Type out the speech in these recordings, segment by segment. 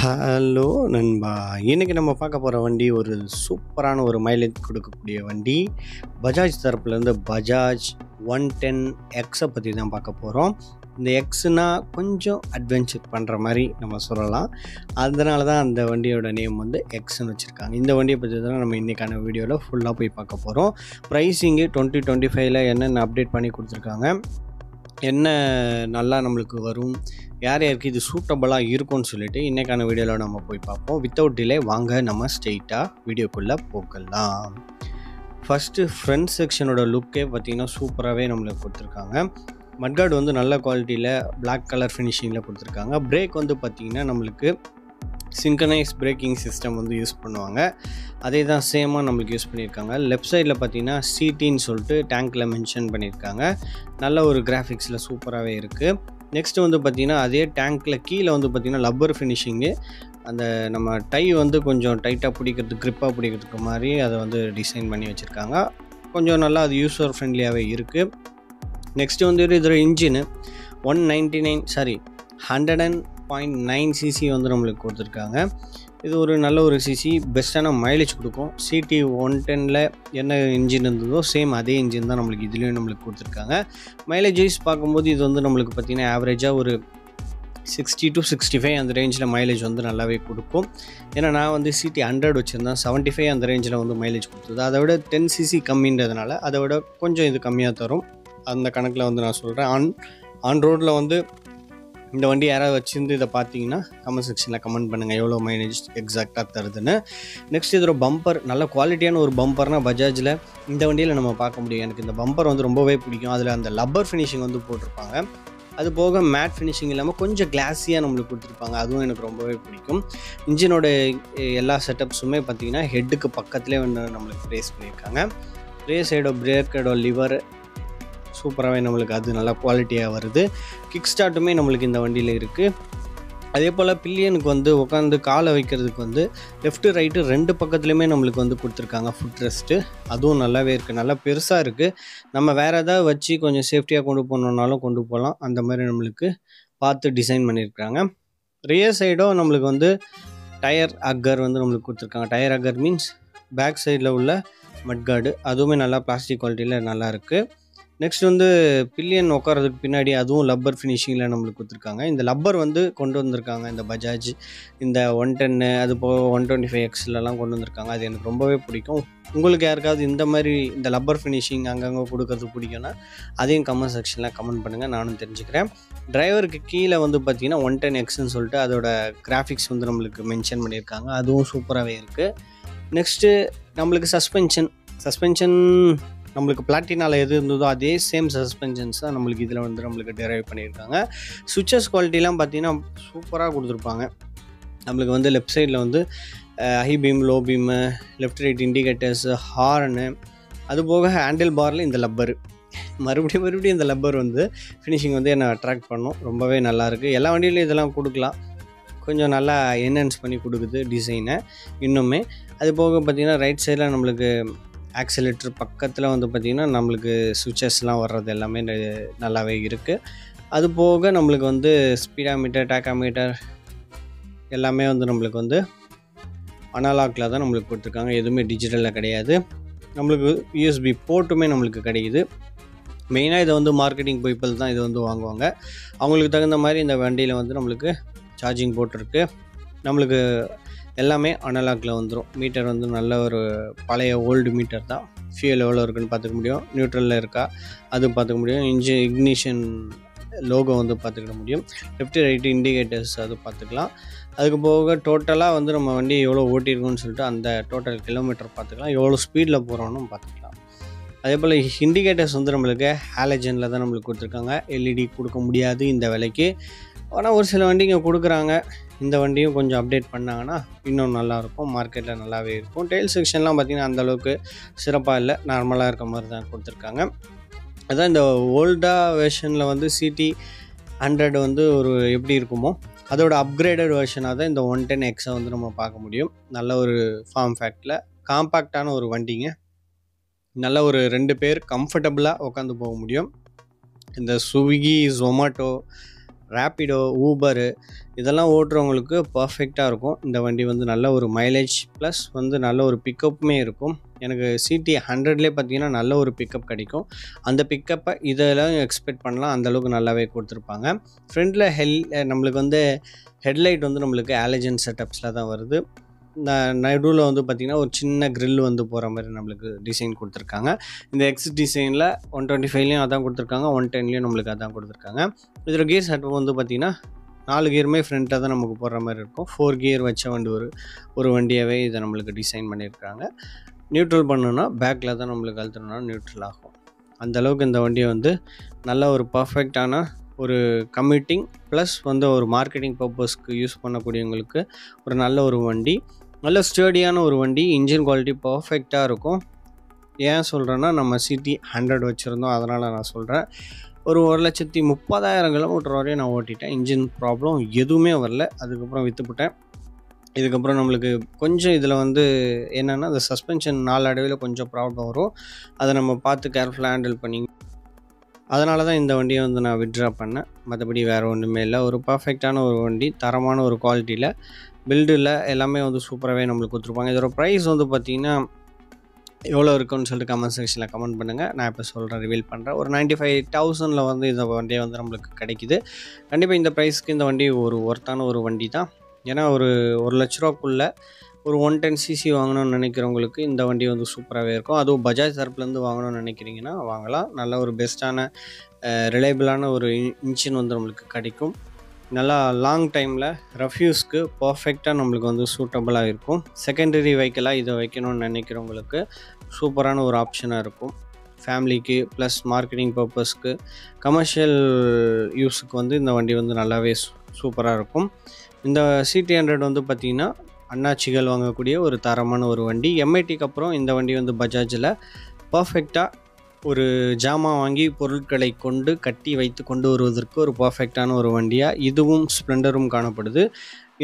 Hello நண்பா! இன்னைக்கு நம்ம பார்க்க போற வண்டி ஒரு சூப்பரான ஒரு மைலேஜ் கொடுக்கக்கூடிய வண்டி. பஜாஜ் தரப்புலேருந்து பஜாஜ் 110 எக்ஸை பற்றி தான் பார்க்க போகிறோம். இந்த எக்ஸ்னா கொஞ்சம் அட்வென்ச்சர் பண்ணுற மாதிரி நம்ம சொல்லலாம். அதனால தான் அந்த வண்டியோட நேம் வந்து எக்ஸ்ன்னு வச்சுருக்காங்க. இந்த வண்டியை பற்றி தான் நம்ம இன்றைக்கான வீடியோவில் ஃபுல்லாக போய் பார்க்க போகிறோம். ப்ரைஸிங்கு 2025ல் என்னென்ன அப்டேட் பண்ணி கொடுத்துருக்காங்க, என்ன நல்லா நம்மளுக்கு வரும், யார் யாருக்கு இது சூட்டபுளாக இருக்கும்னு சொல்லிட்டு இன்றைக்கான வீடியோவில் நம்ம போய் பார்ப்போம். வித்தவுட் டிலே வாங்க நம்ம ஸ்ட்ரெயிட்டாக வீடியோக்குள்ளே போகலாம். ஃபஸ்ட்டு ஃப்ரண்ட் செக்ஷனோட லுக்கே பார்த்திங்கன்னா சூப்பராகவே நம்மளுக்கு கொடுத்துருக்காங்க. மட்கார்டு வந்து நல்ல குவாலிட்டியில் Black கலர் ஃபினிஷிங்கில் கொடுத்துருக்காங்க. பிரேக் வந்து பார்த்திங்கன்னா நம்மளுக்கு சிங்க்ரனைஸ் பிரேக்கிங் சிஸ்டம் வந்து யூஸ் பண்ணுவாங்க. அதே தான் சேமாக நம்மளுக்கு யூஸ் பண்ணியிருக்காங்க. லெஃப்ட் சைடில் பார்த்தீங்கன்னா சிடின்னு சொல்லிட்டு டேங்க்கில் மென்ஷன் பண்ணியிருக்காங்க. நல்ல ஒரு கிராஃபிக்ஸில் சூப்பராகவே இருக்குது. நெக்ஸ்ட்டு வந்து பார்த்திங்கன்னா அதே டேங்க்கில் கீழே வந்து பார்த்திங்கன்னா லப்பர் ஃபினிஷிங்கு, அந்த நம்ம டை வந்து கொஞ்சம் டைட்டாக பிடிக்கிறதுக்கு க்ரிப்பாக பிடிக்கிறதுக்கு மாதிரி அதை வந்து டிசைன் பண்ணி வச்சுருக்காங்க. கொஞ்சம் நல்லா அது யூஸர் ஃப்ரெண்ட்லியாகவே இருக்குது. நெக்ஸ்ட்டு வந்து இதில் இன்ஜினு 100.9 சிசி வந்து நம்மளுக்கு கொடுத்துருக்காங்க. இது ஒரு நல்ல ஒரு சிசி, பெஸ்ட்டான மைலேஜ் கொடுக்கும். சிடி 110ல் என்ன இன்ஜின் இருந்ததோ சேம் அதே இன்ஜின் தான் நம்மளுக்கு இதுலேயும் நம்மளுக்கு கொடுத்துருக்காங்க. மைலேஜ் வைஸ் பார்க்கும்போது இது வந்து நம்மளுக்கு பார்த்திங்கன்னா ஆவரேஜாக ஒரு 60 to 65 அந்த ரேஞ்சில் மைலேஜ் வந்து நல்லாவே கொடுக்கும். ஏன்னா நான் வந்து சிடி 100 வச்சுருந்தேன், 75 அந்த ரேஞ்சில் வந்து மைலேஜ் கொடுத்தது. அதை விட 10 சிசி கம்மின்றதுனால அதை விட கொஞ்சம் இது கம்மியாக தரும். அந்த கணக்கில் வந்து நான் சொல்கிறேன். ஆன் ரோட்டில் வந்து இந்த வண்டி யாராவது வச்சுருந்து இதை பார்த்தீங்கன்னா கமெண்ட் செக்ஷனில் கமெண்ட் பண்ணுங்கள் எவ்வளோ மைலேஜ் எக்ஸாக்டாக தருதுன்னு. நெக்ஸ்ட் இதோட பம்பர் நல்ல குவாலிட்டியான ஒரு பம்பர்னால் பஜாஜில் இந்த வண்டியில் நம்ம பார்க்க முடியும். எனக்கு இந்த பம்பர் வந்து ரொம்பவே பிடிக்கும். அதில் அந்த லப்பர் ஃபினிஷிங் வந்து போட்டிருப்பாங்க. அது போக மேட் ஃபினிஷிங் இல்லாமல் கொஞ்சம் கிளாஸியாக நம்மளுக்கு கொடுத்துருப்பாங்க. அதுவும் எனக்கு ரொம்பவே பிடிக்கும். இன்ஜினோட எல்லா செட்டப்ஸுமே பார்த்திங்கன்னா ஹெட்டுக்கு பக்கத்துலேயே வந்து நம்மளுக்கு ப்ளேஸ் பண்ணியிருக்காங்க. ரேஸ் சைடோ பிரேக்கோட லிவர் சூப்பராகவே நம்மளுக்கு அது நல்லா குவாலிட்டியாக வருது. கிக் ஸ்டார்ட்டுமே நம்மளுக்கு இந்த வண்டியில் இருக்குது. அதே போல் பில்லியனுக்கு வந்து உட்காந்து காலை வைக்கிறதுக்கு வந்து லெஃப்ட்டு ரைட்டு ரெண்டு பக்கத்துலேயுமே நம்மளுக்கு வந்து கொடுத்துருக்காங்க ஃபுட் ரெஸ்ட்டு. அதுவும் நல்லாவே இருக்குது, நல்லா பெருசாக இருக்குது. நம்ம வேறு எதாவது வச்சு கொஞ்சம் சேஃப்டியாக கொண்டு போகணுன்னாலும் கொண்டு போகலாம். அந்த மாதிரி நம்மளுக்கு பார்த்து டிசைன் பண்ணியிருக்காங்க. ரியர் சைடும் நம்மளுக்கு வந்து டயர் அக்கர் வந்து நம்மளுக்கு கொடுத்துருக்காங்க. டயர் அக்கர் மீன்ஸ் பேக் சைடில் உள்ள மட்கார்டு, அதுவுமே நல்லா பிளாஸ்டிக் குவாலிட்டியில் நல்லா இருக்குது. நெக்ஸ்ட் வந்து பில்லியன் உட்காரதுக்கு பின்னாடி அதுவும் லப்பர் ஃபினிஷிங்கில் நம்மளுக்கு கொடுத்துருக்காங்க. இந்த லப்பர் வந்து கொண்டு வந்திருக்காங்க இந்த பஜாஜ் இந்த 110 அது போக 125 எக்ஸ்லலாம் கொண்டு வந்திருக்காங்க. அது எனக்கு ரொம்பவே பிடிக்கும். உங்களுக்கு யாருக்காவது இந்த மாதிரி இந்த லப்பர் ஃபினிஷிங் அங்கங்கே கொடுக்கறது பிடிக்கும்னா அதையும் கமெண்ட் செக்ஷனில் கமெண்ட் பண்ணுங்கள், நானும் தெரிஞ்சுக்கிறேன். டிரைவருக்கு கீழே வந்து பார்த்திங்கன்னா 110 எக்ஸ்ன்னு சொல்லிட்டு அதோட கிராஃபிக்ஸ் வந்து நம்மளுக்கு மென்ஷன் பண்ணியிருக்காங்க. அதுவும் சூப்பராகவே இருக்குது. நெக்ஸ்ட்டு நம்மளுக்கு சஸ்பென்ஷன் நம்மளுக்கு பிளாட்டினாவில் எது இருந்ததோ அதே சேம் சஸ்பென்ஷன்ஸ் தான் நம்மளுக்கு இதில் வந்து நம்மளுக்கு டெரைவ் பண்ணியிருக்காங்க. சுவிச்சஸ் குவாலிட்டிலாம் பார்த்திங்கன்னா சூப்பராக கொடுத்துருப்பாங்க. நம்மளுக்கு வந்து லெஃப்ட் சைடில் வந்து high beam, low beam, left right indicators, horn, அது போக ஹேண்டில் பாரில் இந்த லப்பரு மறுபடியும் இந்த லப்பர் வந்து ஃபினிஷிங் வந்து என்னை அட்ராக்ட் பண்ணும். ரொம்பவே நல்லாயிருக்கு. எல்லா வண்டியிலையும் இதெல்லாம் கொடுக்கலாம், கொஞ்சம் நல்லா என்ஹான்ஸ் பண்ணி கொடுக்குது டிசைனை இன்னுமே. அது போக பார்த்திங்கன்னா ரைட் சைடில் நம்மளுக்கு ஆக்சிலேட்டர் பக்கத்தில் வந்து பார்த்திங்கன்னா நம்மளுக்கு சுவிச்சஸ்லாம் வர்றது எல்லாமே நல்லாவே இருக்குது. அது போக நம்மளுக்கு வந்து ஸ்பீடாமீட்டர், டேக்காமீட்டர் எல்லாமே வந்து நம்மளுக்கு வந்து அனலாகில் தான் நம்மளுக்கு கொடுத்துருக்காங்க. எதுவுமே டிஜிட்டலில் கிடையாது. நம்மளுக்கு யூஎஸ்பி போர்ட்டுமே நம்மளுக்கு கிடைக்குது. மெயினாக இதை வந்து மார்க்கெட்டிங் பீப்பிள் தான் இதை வந்து வாங்குவாங்க. அவங்களுக்கு தகுந்த மாதிரி இந்த வண்டியில் வந்து நம்மளுக்கு சார்ஜிங் போர்ட் இருக்குது. நம்மளுக்கு எல்லாமே அனலாகில் வந்துடும். மீட்டர் வந்து நல்ல ஒரு பழைய ஓல்டு மீட்டர் தான். ஃபியூல் எவ்வளோ இருக்குன்னு பார்த்துக்க முடியும், நியூட்ரலில் இருக்கா அது பார்த்துக்க முடியும், இக்னிஷன் லோகோ வந்து பார்த்துக்க முடியும், லெஃப்ட் ரைட்டு இண்டிகேட்டர்ஸ் அது பார்த்துக்கலாம். அதுக்கு போக டோட்டலாக வந்து நம்ம வண்டி எவ்வளோ ஓட்டியிருக்கோன்னு சொல்லிட்டு அந்த டோட்டல் கிலோமீட்டர் பார்த்துக்கலாம், எவ்வளோ ஸ்பீடில் போகிறோன்னு பார்த்துக்கலாம். அதே போல் இண்டிகேட்டர்ஸ் வந்து நம்மளுக்கு ஹாலஜனில் தான் நம்மளுக்கு கொடுத்துருக்காங்க. எல்இடி கொடுக்க முடியாது இந்த விலைக்கு. ஆனால் ஒரு சில வண்டிங்க கொடுக்குறாங்க. இந்த வண்டியும் கொஞ்சம் அப்டேட் பண்ணாங்கன்னா இன்னும் நல்லாயிருக்கும், மார்க்கெட்டில் நல்லாவே இருக்கும். டெயில் செக்ஷன்லாம் பார்த்திங்கன்னா அந்தளவுக்கு சிறப்பாக இல்லை, நார்மலாக இருக்க மாதிரி தான் கொடுத்துருக்காங்க. அதான் இந்த ஓல்டாக வெர்ஷனில் வந்து சிடி 100 வந்து ஒரு எப்படி இருக்குமோ அதோட அப்கிரேடட் வெர்ஷனாக தான் இந்த 110 எக்ஸை வந்து நம்ம பார்க்க முடியும். நல்ல ஒரு ஃபார்ம் ஃபேக்டில் காம்பேக்டான ஒரு வண்டிங்க. நல்ல ஒரு 2 பேர் கம்ஃபர்டபுளாக உட்காந்து போக முடியும். இந்த ஸ்விக்கி, ஜொமேட்டோ ரேப்பிடோ, ஊபரு இதெல்லாம் ஓட்டுறவங்களுக்கு பர்ஃபெக்டாக இருக்கும். இந்த வண்டி வந்து நல்ல ஒரு மைலேஜ் ப்ளஸ் வந்து நல்ல ஒரு பிக்கப்புமே இருக்கும். எனக்கு சிடி 100லேயே பார்த்தீங்கன்னா நல்ல ஒரு பிக்கப் கிடைக்கும். அந்த பிக்கப்பை இதெல்லாம் எக்ஸ்பெக்ட் பண்ணலாம். அந்தளவுக்கு நல்லாவே கொடுத்துருப்பாங்க. ஃப்ரண்ட்டில் நம்மளுக்கு வந்து ஹெட்லைட் வந்து நம்மளுக்கு ஆலஜன் செட்டப்ஸில் தான் வருது. நடுவில் வந்து பார்த்திங்கன்னா ஒரு சின்ன கிரில் வந்து போகிற மாதிரி நம்மளுக்கு டிசைன் கொடுத்துருக்காங்க. இந்த எக்ஸ் டிசைனில் 125லேயும் அதான் கொடுத்துருக்காங்க, 110லேயும் நம்மளுக்கு அதான் கொடுத்துருக்காங்க. இதில் கியர் செட்டப் வந்து பார்த்திங்கன்னா 4 கியருமே ஃப்ரண்ட்டில் தான் நமக்கு போடுற மாதிரி இருக்கும். 4 கியர் வச்ச வண்டி ஒரு வண்டியாகவே இதை நம்மளுக்கு டிசைன் பண்ணியிருக்காங்க. நியூட்ரல் பண்ணணுன்னா பேக்கில் தான் நம்மளுக்கு அழுத்தணும்னா நியூட்ரல் ஆகும். அந்தளவுக்கு இந்த வண்டியை வந்து நல்ல ஒரு பர்ஃபெக்டான ஒரு கம்யூட்டிங் ப்ளஸ் வந்து ஒரு மார்க்கெட்டிங் பர்பஸ்க்கு யூஸ் பண்ணக்கூடியவங்களுக்கு ஒரு நல்ல ஒரு வண்டி, நல்ல ஸ்டேடியான ஒரு வண்டி. இன்ஜின் குவாலிட்டி பர்ஃபெக்டாக இருக்கும். ஏன் சொல்கிறேன்னா நம்ம சிடி 100 வச்சுருந்தோம், அதனால் நான் சொல்கிறேன். ஒரு 1,30,000 கிலோமீட்டர் வரையும் நான் ஓட்டிட்டேன். இன்ஜின் ப்ராப்ளம் எதுவுமே வரல. அதுக்கப்புறம் விற்றுப்புட்டேன். இதுக்கப்புறம் நம்மளுக்கு கொஞ்சம் இதில் வந்து என்னென்னா அந்த சஸ்பென்ஷன் நாளடைவில் கொஞ்சம் ப்ராப்ளம் வரும். அதை நம்ம பார்த்து கேர்ஃபுல்லாக ஹேண்டில் பண்ணி, அதனால தான் இந்த வண்டியை வந்து நான் வித்ட்ரா பண்ணேன். மற்றபடி வேறு ஒன்றுமே இல்லை. ஒரு பர்ஃபெக்டான ஒரு வண்டி, தரமான ஒரு குவாலிட்டியில், பில்டில் எல்லாமே வந்து சூப்பராகவே நம்மளுக்கு கொடுத்துருப்பாங்க. இதோட ப்ரைஸ் வந்து பார்த்திங்கன்னா எவ்வளோ இருக்குன்னு சொல்லிட்டு கமெண்ட் செக்ஷனில் கமெண்ட் பண்ணுங்கள். நான் இப்போ சொல்கிறேன், ரிவீல் பண்ணுறேன். ஒரு 95,000 வந்து இந்த வண்டியை வந்து நம்மளுக்கு கிடைக்குது. கண்டிப்பாக இந்த ப்ரைஸ்க்கு இந்த வண்டி ஒரு ஒர்த்தான ஒரு வண்டி தான். ஏன்னா ஒரு 1,00,000 ஒரு 110cc வாங்கணும்னு நினைக்கிறவங்களுக்கு இந்த வண்டி வந்து சூப்பராகவே இருக்கும். அதுவும் பஜாஜ் தரப்புலேருந்து வாங்கணும்னு நினைக்கிறீங்கன்னா வாங்கலாம். நல்ல ஒரு பெஸ்ட்டான ரிலையபிளான ஒரு இன்ஜின் வந்து நம்மளுக்கு கிடைக்கும். நல்லா லாங் டைமில் ரஃப்யூஸ்க்கு பர்ஃபெக்டாக நம்மளுக்கு வந்து சூட்டபுளாக இருக்கும். செகண்டரி வெஹிக்கிளாக இதை வைக்கணும்னு நினைக்கிறவங்களுக்கு சூப்பரான ஒரு ஆப்ஷனாக இருக்கும். ஃபேமிலிக்கு ப்ளஸ் மார்க்கெட்டிங் பர்பஸ்க்கு, கமர்ஷியல் யூஸுக்கு வந்து இந்த வண்டி வந்து நல்லாவே சூப்பராக இருக்கும். இந்த சிடி 100 வந்து பார்த்திங்கன்னா அண்ணாச்சிகள் வாங்கக்கூடிய ஒரு தரமான ஒரு வண்டி. எம்ஐடிக்கு அப்புறம் இந்த வண்டி வந்து பஜாஜில் பர்ஃபெக்டாக ஒரு ஜாமான் வாங்கி பொருட்களை கொண்டு கட்டி வைத்து கொண்டு வருவதற்கு ஒரு பர்ஃபெக்டான ஒரு வண்டியாக இதுவும் ஸ்ப்ளெண்டரும் காணப்படுது.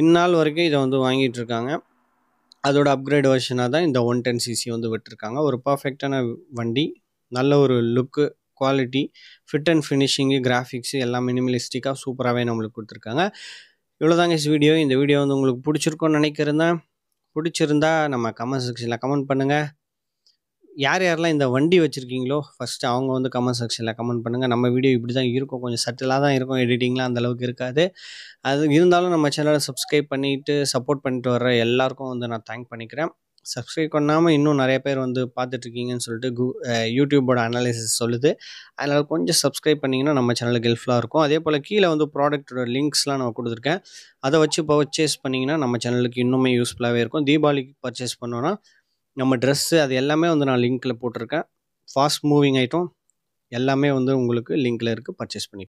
இந்நாள் வரைக்கும் இதை வந்து வாங்கிட்டுருக்காங்க. அதோட அப்கிரேட் வெர்ஷனாக தான் இந்த 110cc வந்து விட்டுருக்காங்க. ஒரு பர்ஃபெக்டான வண்டி, நல்ல ஒரு look, quality, fit and finishing, graphics எல்லாம் மினிமலிஸ்டிக்காக சூப்பராகவே நம்மளுக்கு கொடுத்துருக்காங்க. இவ்வளோதாங்க வீடியோ. இந்த வீடியோ வந்து உங்களுக்கு பிடிச்சிருக்கும்னு நினைக்கிறேன். பிடிச்சிருந்தா நம்ம கமெண்ட் செக்ஷனில் கமெண்ட் பண்ணுங்கள். யாரெல்லாம் இந்த வண்டி வச்சுருக்கீங்களோ ஃபஸ்ட்டு அவங்க வந்து கமெண்ட் செக்ஷனில் கமெண்ட் பண்ணுங்கள். நம்ம வீடியோ இப்படி தான் இருக்கும், கொஞ்சம் சட்டிலாக தான் இருக்கும், எடிட்டிங்லாம் அந்தளவுக்கு இருக்காது. அது இருந்தாலும் நம்ம சேனலை சப்ஸ்கிரைப் பண்ணிவிட்டு சப்போர்ட் பண்ணிட்டு வர்ற எல்லாருக்கும் வந்து நான் தேங்க் பண்ணிக்கிறேன். சப்ஸ்கிரைப் பண்ணாமல் இன்னும் நிறைய பேர் வந்து பார்த்துட்ருக்கீங்கன்னு சொல்லிட்டு யூடியூபோட அனாலிசிஸ் சொல்லுது. அதனால் கொஞ்சம் சப்ஸ்கிரைப் பண்ணிங்கன்னா நம்ம சேனலுக்கு ஹெல்ப்ஃபுல்லாக இருக்கும். அதே போல் கீழே வந்து ப்ராடக்ட்டோட லிங்க்ஸ்லாம் நான் கொடுத்துருக்கேன். அதை வச்சு பர்ச்சேஸ் பண்ணிங்கன்னா நம்ம சேனலுக்கு இன்னுமே யூஸ்ஃபுல்லாகவே இருக்கும். தீபாவளிக்கு பர்ச்சேஸ் பண்ணோன்னா நம்ம ட்ரெஸ்ஸு அது எல்லாமே வந்து நான் லிங்க்கில் போட்டிருக்கேன். ஃபாஸ்ட் மூவிங் ஐட்டம் எல்லாமே வந்து உங்களுக்கு லிங்க்கில் இருக்குது, பர்ச்சேஸ் பண்ணி